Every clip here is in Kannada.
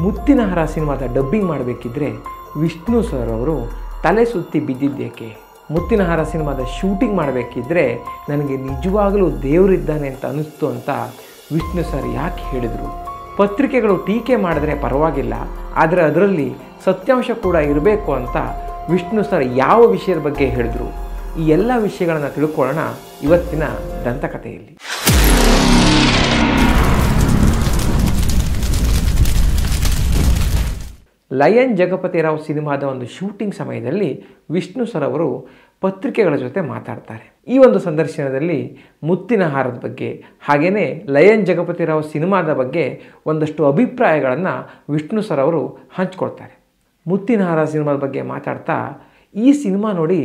ಮುತ್ತಿನ ಹಾರ ಸಿನಿಮಾದ ಡಬ್ಬಿಂಗ್ ಮಾಡಬೇಕಿದ್ರೆ ವಿಷ್ಣು ಸರ್ ಅವರು ತಲೆ ಸುತ್ತಿ ಬಿದ್ದಿದ್ದೇಕೆ? ಮುತ್ತಿನ ಹಾರ ಸಿನಿಮಾದ ಶೂಟಿಂಗ್ ಮಾಡಬೇಕಿದ್ರೆ ನನಗೆ ನಿಜವಾಗಲೂ ದೇವರಿದ್ದಾನೆ ಅಂತ ಅನ್ನಿಸ್ತು ಅಂತ ವಿಷ್ಣು ಸರ್ ಯಾಕೆ ಹೇಳಿದರು? ಪತ್ರಿಕೆಗಳು ಟೀಕೆ ಮಾಡಿದ್ರೆ ಪರವಾಗಿಲ್ಲ, ಆದರೆ ಅದರಲ್ಲಿ ಸತ್ಯಾಂಶ ಕೂಡ ಇರಬೇಕು ಅಂತ ವಿಷ್ಣು ಸರ್ ಯಾವ ವಿಷಯದ ಬಗ್ಗೆ ಹೇಳಿದರು? ಈ ಎಲ್ಲ ವಿಷಯಗಳನ್ನು ತಿಳ್ಕೊಳ್ಳೋಣ ಇವತ್ತಿನ ದಂತಕಥೆಯಲ್ಲಿ. ಲಯನ್ ಜಗಪತಿ ರಾವ್ ಸಿನಿಮಾದ ಒಂದು ಶೂಟಿಂಗ್ ಸಮಯದಲ್ಲಿ ವಿಷ್ಣು ಸರ್ ಅವರು ಪತ್ರಿಕೆಗಳ ಜೊತೆ ಮಾತಾಡ್ತಾರೆ. ಈ ಒಂದು ಸಂದರ್ಶನದಲ್ಲಿ ಮುತ್ತಿನ ಹಾರದ ಬಗ್ಗೆ ಹಾಗೆಯೇ ಲಯನ್ ಜಗಪತಿ ರಾವ್ ಸಿನಿಮಾದ ಬಗ್ಗೆ ಒಂದಷ್ಟು ಅಭಿಪ್ರಾಯಗಳನ್ನು ವಿಷ್ಣು ಸರ್ ಅವರು ಹಂಚ್ಕೊಳ್ತಾರೆ. ಮುತ್ತಿನ ಹಾರ ಸಿನಿಮಾದ ಬಗ್ಗೆ ಮಾತಾಡ್ತಾ, ಈ ಸಿನಿಮಾ ನೋಡಿ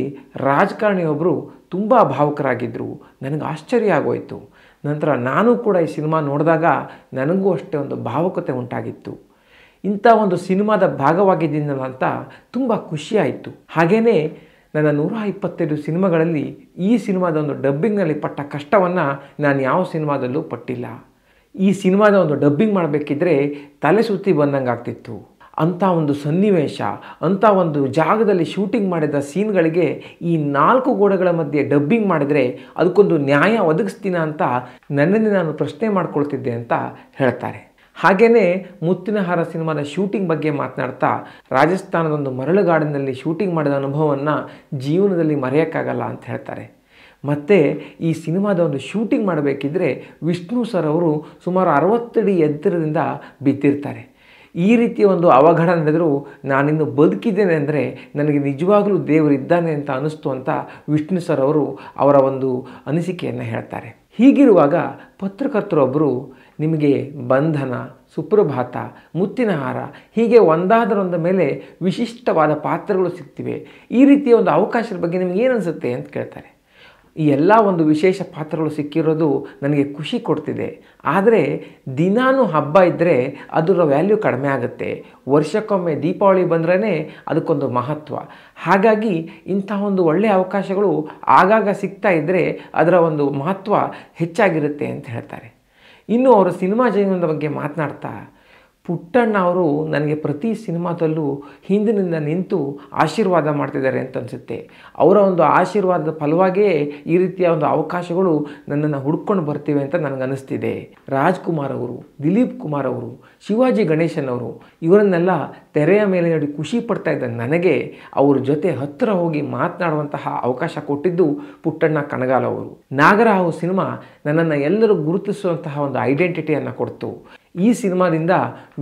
ರಾಜಕಾರಣಿಯೊಬ್ಬರು ತುಂಬ ಭಾವುಕರಾಗಿದ್ದರು, ನನಗೆ ಆಶ್ಚರ್ಯ ಆಗೋಯಿತು. ನಂತರ ನಾನು ಕೂಡ ಈ ಸಿನಿಮಾ ನೋಡಿದಾಗ ನನಗೂ ಅಷ್ಟೇ ಒಂದು ಭಾವುಕತೆ ಉಂಟಾಗಿತ್ತು. ಇಂಥ ಒಂದು ಸಿನಿಮಾದ ಭಾಗವಾಗಿದ್ದೀನಲ್ಲ ಅಂತ ತುಂಬ ಖುಷಿಯಾಯಿತು. ಹಾಗೆಯೇ ನನ್ನ 125 ಸಿನಿಮಾಗಳಲ್ಲಿ ಈ ಸಿನಿಮಾದ ಒಂದು ಡಬ್ಬಿಂಗ್ನಲ್ಲಿ ಪಟ್ಟ ಕಷ್ಟವನ್ನು ನಾನು ಯಾವ ಸಿನಿಮಾದಲ್ಲೂ ಪಟ್ಟಿಲ್ಲ. ಈ ಸಿನಿಮಾದ ಒಂದು ಡಬ್ಬಿಂಗ್ ಮಾಡಬೇಕಿದ್ರೆ ತಲೆ ಸುತ್ತಿ ಬಂದಂಗೆ ಆಗ್ತಿತ್ತು. ಅಂಥ ಒಂದು ಸನ್ನಿವೇಶ, ಅಂಥ ಒಂದು ಜಾಗದಲ್ಲಿ ಶೂಟಿಂಗ್ ಮಾಡಿದ ಸೀನ್ಗಳಿಗೆ ಈ 4 ಗೋಡೆಗಳ ಮಧ್ಯೆ ಡಬ್ಬಿಂಗ್ ಮಾಡಿದರೆ ಅದಕ್ಕೊಂದು ನ್ಯಾಯ ಒದಗಿಸ್ತೀನ ಅಂತ ನನ್ನನ್ನೇ ನಾನು ಪ್ರಶ್ನೆ ಮಾಡ್ಕೊಳ್ತಿದ್ದೆ ಅಂತ ಹೇಳ್ತಾರೆ. ಹಾಗೆಯೇ ಮುತ್ತಿನ ಹಾರ ಸಿನಿಮಾದ ಶೂಟಿಂಗ್ ಬಗ್ಗೆ ಮಾತನಾಡ್ತಾ, ರಾಜಸ್ಥಾನದ ಒಂದು ಮರಳುಗಾಡಿನಲ್ಲಿ ಶೂಟಿಂಗ್ ಮಾಡಿದ ಅನುಭವವನ್ನು ಜೀವನದಲ್ಲಿ ಮರೆಯೋಕ್ಕಾಗಲ್ಲ ಅಂತ ಹೇಳ್ತಾರೆ. ಮತ್ತು ಈ ಸಿನಿಮಾದ ಒಂದು ಶೂಟಿಂಗ್ ಮಾಡಬೇಕಿದ್ರೆ ವಿಷ್ಣು ಸರ್ ಅವರು ಸುಮಾರು 60 ಅಡಿ ಎತ್ತರದಿಂದ ಬಿದ್ದಿರ್ತಾರೆ. ಈ ರೀತಿಯ ಒಂದು ಅವಘಡ ನಡೆದರೂ ನಾನಿನ್ನು ಬದುಕಿದ್ದೇನೆ ಅಂದರೆ ನನಗೆ ನಿಜವಾಗಲೂ ದೇವರಿದ್ದಾನೆ ಅಂತ ಅನ್ನಿಸ್ತು ಅಂತ ವಿಷ್ಣು ಸರ್ ಅವರು ಅವರ ಒಂದು ಅನಿಸಿಕೆಯನ್ನು ಹೇಳ್ತಾರೆ. ಹೀಗಿರುವಾಗ ಪತ್ರಕರ್ತರೊಬ್ಬರು ನಿಮಗೆ ಬಂಧನ, ಸುಪ್ರಭಾತ, ಮುತ್ತಿನ ಹಾರ ಹೀಗೆ ಒಂದಾದರೊಂದ ಮೇಲೆ ವಿಶಿಷ್ಟವಾದ ಪಾತ್ರಗಳು ಸಿಗ್ತಿವೆ, ಈ ರೀತಿಯ ಒಂದು ಅವಕಾಶದ ಬಗ್ಗೆ ನಿಮ್ಗೆ ಏನು ಅನಿಸುತ್ತೆ ಅಂತ ಕೇಳ್ತಾರೆ. ಈ ಎಲ್ಲ ಒಂದು ವಿಶೇಷ ಪಾತ್ರಗಳು ಸಿಕ್ಕಿರೋದು ನನಗೆ ಖುಷಿ ಕೊಡ್ತಿದೆ. ಆದರೆ ದಿನಾನೂ ಹಬ್ಬ ಇದ್ದರೆ ಅದರ ವ್ಯಾಲ್ಯೂ ಕಡಿಮೆ ಆಗುತ್ತೆ. ವರ್ಷಕ್ಕೊಮ್ಮೆ ದೀಪಾವಳಿ ಬಂದ್ರೇ ಅದಕ್ಕೊಂದು ಮಹತ್ವ. ಹಾಗಾಗಿ ಇಂಥ ಒಂದು ಒಳ್ಳೆಯ ಅವಕಾಶಗಳು ಆಗಾಗ ಸಿಗ್ತಾ ಇದ್ದರೆ ಅದರ ಒಂದು ಮಹತ್ವ ಹೆಚ್ಚಾಗಿರುತ್ತೆ ಅಂತ ಹೇಳ್ತಾರೆ. ಇನ್ನು ಅವರ ಸಿನಿಮಾ ಜೀವನದ ಬಗ್ಗೆ ಮಾತನಾಡ್ತಾ, ಪುಟ್ಟಣ್ಣ ಅವರು ನನಗೆ ಪ್ರತಿ ಸಿನಿಮಾದಲ್ಲೂ ಹಿಂದಿನಿಂದ ನಿಂತು ಆಶೀರ್ವಾದ ಮಾಡ್ತಿದ್ದಾರೆ ಅಂತ ಅನಿಸುತ್ತೆ. ಅವರ ಒಂದು ಆಶೀರ್ವಾದದ ಫಲವಾಗಿಯೇ ಈ ರೀತಿಯ ಒಂದು ಅವಕಾಶಗಳು ನನ್ನನ್ನು ಹುಡ್ಕೊಂಡು ಬರ್ತಿವೆ ಅಂತ ನನಗನ್ನಿಸ್ತಿದೆ. ರಾಜ್ಕುಮಾರ್ ಅವರು, ದಿಲೀಪ್ ಕುಮಾರ್ ಅವರು, ಶಿವಾಜಿ ಗಣೇಶನ್ ಅವರು ಇವರನ್ನೆಲ್ಲ ತೆರೆಯ ಮೇಲೆ ನೋಡಿ ಖುಷಿ ಪಡ್ತಾ ಇದ್ದ ನನಗೆ ಅವ್ರ ಜೊತೆ ಹತ್ತಿರ ಹೋಗಿ ಮಾತನಾಡುವಂತಹ ಅವಕಾಶ ಕೊಟ್ಟಿದ್ದು ಪುಟ್ಟಣ್ಣ ಕಣಗಾಲ್ ಅವರು. ನಾಗರಹಾವು ಸಿನಿಮಾ ನನ್ನನ್ನು ಎಲ್ಲರೂ ಗುರುತಿಸುವಂತಹ ಒಂದು ಐಡೆಂಟಿಟಿಯನ್ನು ಕೊಡ್ತು. ಈ ಸಿನಿಮಾದಿಂದ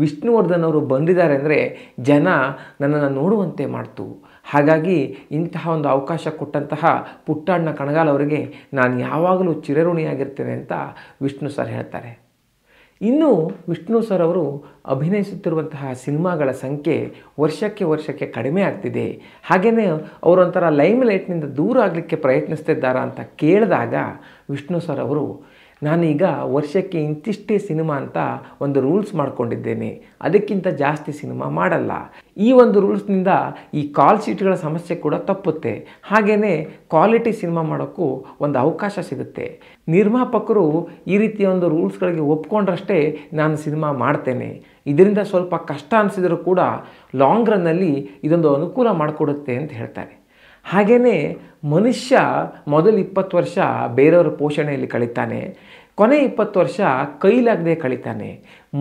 ವಿಷ್ಣುವರ್ಧನ್ ಅವರು ಬಂದಿದ್ದಾರೆ ಅಂದರೆ ಜನ ನನ್ನನ್ನು ನೋಡುವಂತೆ ಮಾಡ್ತು. ಹಾಗಾಗಿ ಇಂತಹ ಒಂದು ಅವಕಾಶ ಕೊಟ್ಟಂತಹ ಪುಟ್ಟಣ್ಣ ಕಣಗಾಲ್ ಅವರಿಗೆ ನಾನು ಯಾವಾಗಲೂ ಚಿರಋಣಿಯಾಗಿರ್ತೇನೆ ಅಂತ ವಿಷ್ಣು ಸರ್ ಹೇಳ್ತಾರೆ. ಇನ್ನು ವಿಷ್ಣು ಸರ್ ಅವರು ಅಭಿನಯಿಸುತ್ತಿರುವಂತಹ ಸಿನಿಮಾಗಳ ಸಂಖ್ಯೆ ವರ್ಷಕ್ಕೆ ಕಡಿಮೆ ಆಗ್ತಿದೆ. ಹಾಗೆಯೇ ಅವರೊಂಥರ ಲೈಮ್ಲೈಟ್ನಿಂದ ದೂರ ಆಗಲಿಕ್ಕೆ ಪ್ರಯತ್ನಿಸ್ತಿದ್ದಾರಾ ಅಂತ ಕೇಳಿದಾಗ ವಿಷ್ಣು ಸರ್ ಅವರು, ನಾನೀಗ ವರ್ಷಕ್ಕೆ ಇಂತಿಷ್ಟೇ ಸಿನಿಮಾ ಅಂತ ಒಂದು ರೂಲ್ಸ್ ಮಾಡ್ಕೊಂಡಿದ್ದೇನೆ, ಅದಕ್ಕಿಂತ ಜಾಸ್ತಿ ಸಿನಿಮಾ ಮಾಡಲ್ಲ. ಈ ಒಂದು ರೂಲ್ಸ್ನಿಂದ ಈ ಕಾಲ್ ಶೀಟ್ಗಳ ಸಮಸ್ಯೆ ಕೂಡ ತಪ್ಪುತ್ತೆ. ಹಾಗೆಯೇ ಕ್ವಾಲಿಟಿ ಸಿನಿಮಾ ಮಾಡೋಕ್ಕೂ ಒಂದು ಅವಕಾಶ ಸಿಗುತ್ತೆ. ನಿರ್ಮಾಪಕರು ಈ ರೀತಿಯ ಒಂದು ರೂಲ್ಸ್ಗಳಿಗೆ ಒಪ್ಕೊಂಡ್ರಷ್ಟೇ ನಾನು ಸಿನಿಮಾ ಮಾಡ್ತೇನೆ. ಇದರಿಂದ ಸ್ವಲ್ಪ ಕಷ್ಟ ಅನಿಸಿದರೂ ಕೂಡ ಲಾಂಗ್ ರನ್ನಲ್ಲಿ ಇದೊಂದು ಅನುಕೂಲ ಮಾಡಿಕೊಡುತ್ತೆ ಅಂತ ಹೇಳ್ತಾರೆ. ಹಾಗೆಯೇ ಮನುಷ್ಯ ಮೊದಲು 20 ವರ್ಷ ಬೇರೆಯವರ ಪೋಷಣೆಯಲ್ಲಿ ಕಳೀತಾನೆ, ಕೊನೆ 20 ವರ್ಷ ಕೈಲಾಗದೆ ಕಳೀತಾನೆ.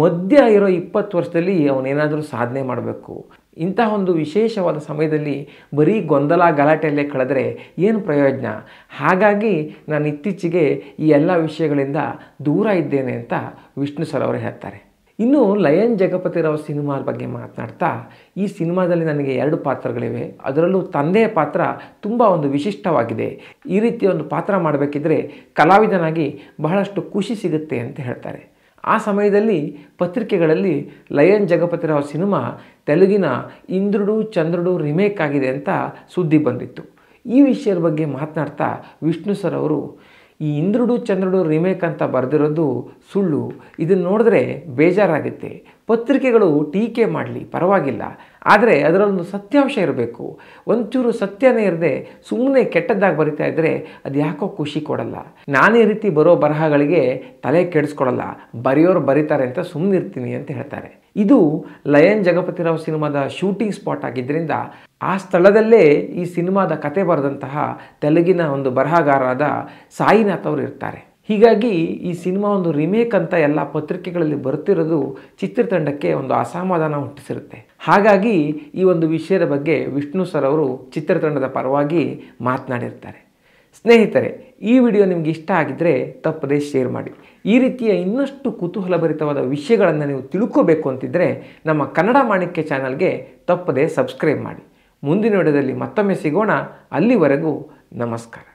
ಮಧ್ಯ ಇರೋ 20 ವರ್ಷದಲ್ಲಿ ಅವನೇನಾದರೂ ಸಾಧನೆ ಮಾಡಬೇಕು. ಇಂತಹ ಒಂದು ವಿಶೇಷವಾದ ಸಮಯದಲ್ಲಿ ಬರೀ ಗೊಂದಲ ಗಲಾಟೆಯಲ್ಲೇ ಕಳೆದರೆ ಏನು ಪ್ರಯೋಜನ? ಹಾಗಾಗಿ ನಾನು ಇತ್ತೀಚೆಗೆ ಈ ಎಲ್ಲ ವಿಷಯಗಳಿಂದ ದೂರ ಇದ್ದೇನೆ ಅಂತ ವಿಷ್ಣು ಸರ್ ಅವರು ಹೇಳ್ತಾರೆ. ಇನ್ನು ಲಯನ್ ಜಗಪತಿ ರಾವ್ ಸಿನಿಮಾದ ಬಗ್ಗೆ ಮಾತನಾಡ್ತಾ, ಈ ಸಿನಿಮಾದಲ್ಲಿ ನನಗೆ 2 ಪಾತ್ರಗಳಿವೆ, ಅದರಲ್ಲೂ ತಂದೆಯ ಪಾತ್ರ ತುಂಬ ಒಂದು ವಿಶಿಷ್ಟವಾಗಿದೆ. ಈ ರೀತಿಯ ಒಂದು ಪಾತ್ರ ಮಾಡಬೇಕಿದ್ರೆ ಕಲಾವಿದನಾಗಿ ಬಹಳಷ್ಟು ಖುಷಿ ಸಿಗುತ್ತೆ ಅಂತ ಹೇಳ್ತಾರೆ. ಆ ಸಮಯದಲ್ಲಿ ಪತ್ರಿಕೆಗಳಲ್ಲಿ ಲಯನ್ ಜಗಪತಿ ರಾವ್ ಸಿನಿಮಾ ತೆಲುಗಿನ ಇಂದ್ರುಡು ಚಂದ್ರುಡು ರಿಮೇಕ್ ಆಗಿದೆ ಅಂತ ಸುದ್ದಿ ಬಂದಿತ್ತು. ಈ ವಿಷಯದ ಬಗ್ಗೆ ಮಾತನಾಡ್ತಾ ವಿಷ್ಣು ಸರ್ ಅವರು, ಈ ಇಂದ್ರುಡು ಚಂದ್ರುಡು ರಿಮೇಕ್ ಅಂತ ಬರೆದಿರೋದು ಸುಳ್ಳು, ಇದನ್ನು ನೋಡಿದ್ರೆ ಬೇಜಾರಾಗುತ್ತೆ. ಪತ್ರಿಕೆಗಳು ಟೀಕೆ ಮಾಡಲಿ ಪರವಾಗಿಲ್ಲ, ಆದರೆ ಅದರಲ್ಲೊಂದು ಸತ್ಯಾಂಶ ಇರಬೇಕು. ಒಂಚೂರು ಸತ್ಯನೇ ಇರದೆ ಸುಮ್ಮನೆ ಕೆಟ್ಟದ್ದಾಗಿ ಬರಿತಾ ಇದ್ದರೆ ಅದು ಯಾಕೋ ಖುಷಿ ಕೊಡಲ್ಲ. ನಾನೇ ರೀತಿ ಬರೋ ಬರಹಗಳಿಗೆ ತಲೆ ಕೆಡಿಸ್ಕೊಡಲ್ಲ, ಬರೆಯೋರು ಬರೀತಾರೆ ಅಂತ ಸುಮ್ಮನಿರ್ತೀನಿ ಅಂತ ಹೇಳ್ತಾರೆ. ಇದು ಲಯನ್ ಜಗಪತಿರಾವ್ ಸಿನಿಮಾದ ಶೂಟಿಂಗ್ ಸ್ಪಾಟ್ ಆಗಿದ್ದರಿಂದ ಆ ಸ್ಥಳದಲ್ಲೇ ಈ ಸಿನಿಮಾದ ಕತೆ ಬರೆದಂತಹ ತೆಲುಗಿನ ಒಂದು ಬರಹಗಾರರಾದ ಸಾಯಿನಾಥ್ ಅವರು ಇರ್ತಾರೆ. ಹೀಗಾಗಿ ಈ ಸಿನಿಮಾ ಒಂದು ರಿಮೇಕ್ ಅಂತ ಎಲ್ಲ ಪತ್ರಿಕೆಗಳಲ್ಲಿ ಬರ್ತಿರೋದು ಚಿತ್ರತಂಡಕ್ಕೆ ಒಂದು ಅಸಮಾಧಾನ ಹುಟ್ಟಿಸಿರುತ್ತೆ. ಹಾಗಾಗಿ ಈ ಒಂದು ವಿಷಯದ ಬಗ್ಗೆ ವಿಷ್ಣು ಸರ್ ಅವರು ಚಿತ್ರತಂಡದ ಪರವಾಗಿ ಮಾತನಾಡಿರ್ತಾರೆ. ಸ್ನೇಹಿತರೆ, ಈ ವಿಡಿಯೋ ನಿಮ್ಗೆ ಇಷ್ಟ ಆಗಿದ್ದರೆ ತಪ್ಪದೇ ಶೇರ್ ಮಾಡಿ. ಈ ರೀತಿಯ ಇನ್ನಷ್ಟು ಕುತೂಹಲಭರಿತವಾದ ವಿಷಯಗಳನ್ನು ನೀವು ತಿಳ್ಕೋಬೇಕು ಅಂತಿದ್ದರೆ ನಮ್ಮ ಕನ್ನಡ ಮಾಣಿಕ್ಯ ಚಾನಲ್ಗೆ ತಪ್ಪದೇ ಸಬ್ಸ್ಕ್ರೈಬ್ ಮಾಡಿ. ಮುಂದಿನ ವಿಡಿಯೋದಲ್ಲಿ ಮತ್ತೊಮ್ಮೆ ಸಿಗೋಣ. ಅಲ್ಲಿವರೆಗೂ ನಮಸ್ಕಾರ.